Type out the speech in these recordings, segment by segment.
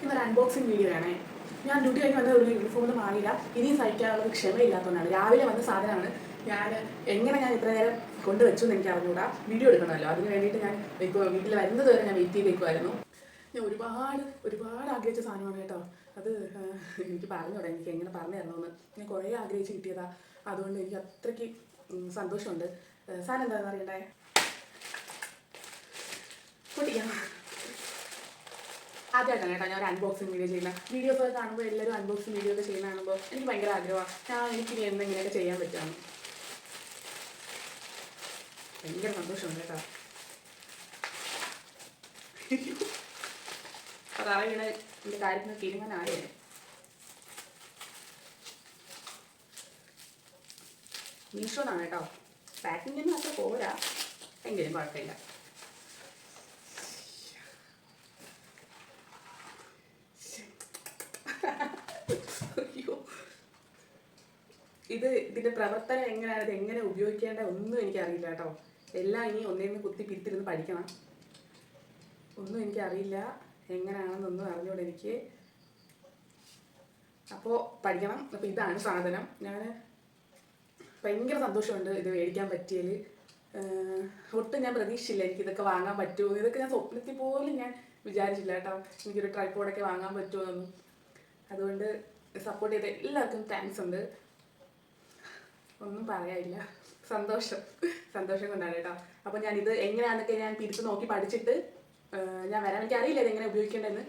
ഇന്നൊരു unboxing video ആണേ. ഞാൻ ഡ്യൂട്ടി കഴിഞ്ഞ് വന്ന ഒരു യൂണിഫോം ഒന്നും വാങ്ങിയില്ല. ഇനിയും സഹിക്കാനുള്ളത് ക്ഷമയില്ലാത്തതുകൊണ്ടാണ്. രാവിലെ വന്ന സാധനമാണ്. ഞാൻ ഇത്ര നേരം കൊണ്ടുവച്ചു എന്ന് എനിക്ക് അറിഞ്ഞൂടാ. വീഡിയോ എടുക്കണമല്ലോ, അതിന് വേണ്ടിയിട്ട് ഞാൻ വീട്ടിൽ വരുന്നത് വരെ ഞാൻ വെയിറ്റ് ചെയ്ത് വെക്കുമായിരുന്നു. ഞാൻ ഒരുപാട് ആഗ്രഹിച്ച സാധനമാണ് കേട്ടോ. അത് എനിക്ക് പറഞ്ഞൂടാ, എനിക്ക് എങ്ങനെ പറഞ്ഞു തരണമെന്ന്. ഞാൻ കുറേ ആഗ്രഹിച്ച് കിട്ടിയതാ. അതുകൊണ്ട് എനിക്ക് അത്രയ്ക്ക് സന്തോഷമുണ്ട്. സാധനം എന്താണെന്ന് അറിയണ്ടേ? പൊട്ടിക്കാം. ആദ്യമായിട്ടാണ് കേട്ടോ ഞാൻ ഒരു അൺബോക്സിങ് വീഡിയോ ചെയ്യുന്നത്. വീഡിയോസ് കാണുമ്പോൾ എല്ലാവരും അൺബോക്സിങ് വീഡിയോ ഒക്കെ ചെയ്യുന്ന കാണുമ്പോൾ എനിക്ക് ഭയങ്കര ആഗ്രഹമാണ്. എനിക്കിനി എന്തെങ്കിലുമൊക്കെ ചെയ്യാൻ പറ്റുകയാണ്. ഭയങ്കര സന്തോഷമുണ്ട് കേട്ടോ. അതറിയണ എൻ്റെ കാര്യത്തിന് തീരുമാനമായേ. മീഷോന്നാണ് കേട്ടോ. പാക്കിംഗ് ഒന്നും അത്ര പോരാ, എങ്കിലും കുഴപ്പമില്ല. ഇതിൻ്റെ പ്രവർത്തനം എങ്ങനെയാണ്, ഇത് എങ്ങനെ ഉപയോഗിക്കേണ്ട ഒന്നും എനിക്കറിയില്ല കേട്ടോ. എല്ലാം ഇനി ഒന്നേന്ന് കുത്തി പിരിത്തിരുന്ന് പഠിക്കണം. ഒന്നും എനിക്കറിയില്ല, എങ്ങനെയാണെന്നൊന്നും അറിഞ്ഞൂടെ എനിക്ക്. അപ്പോൾ പഠിക്കണം. അപ്പോൾ ഇതാണ് സാധനം. ഞാൻ ഭയങ്കര സന്തോഷമുണ്ട് ഇത് മേടിക്കാൻ പറ്റിയതിൽ. ഒട്ടും ഞാൻ പ്രതീക്ഷിച്ചില്ല എനിക്കിതൊക്കെ വാങ്ങാൻ പറ്റുമോ. ഇതൊക്കെ ഞാൻ സ്വപ്നത്തിൽ പോലും ഞാൻ വിചാരിച്ചില്ല കേട്ടോ, എനിക്കൊരു ട്രൈപോഡൊക്കെ വാങ്ങാൻ പറ്റുമോ എന്നൊന്നും. അതുകൊണ്ട് സപ്പോർട്ട് ചെയ്ത എല്ലാവർക്കും താങ്ക്സ് ഉണ്ട്. ഒന്നും പറയാനില്ല. സന്തോഷം കൊണ്ടാണ് കേട്ടോ. അപ്പോൾ ഞാനിത് എങ്ങനെയാണെന്നൊക്കെ ഞാൻ തിരിച്ച് നോക്കി പഠിച്ചിട്ട് ഞാൻ വരാൻ. എനിക്കറിയില്ല ഇതെങ്ങനെ ഉപയോഗിക്കേണ്ടതെന്ന്.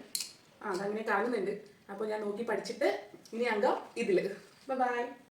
അതങ്ങനെ കാണുന്നുണ്ട്. അപ്പോൾ ഞാൻ നോക്കി പഠിച്ചിട്ട് ഇനി അംഗം ഇതിൽ. ബൈ.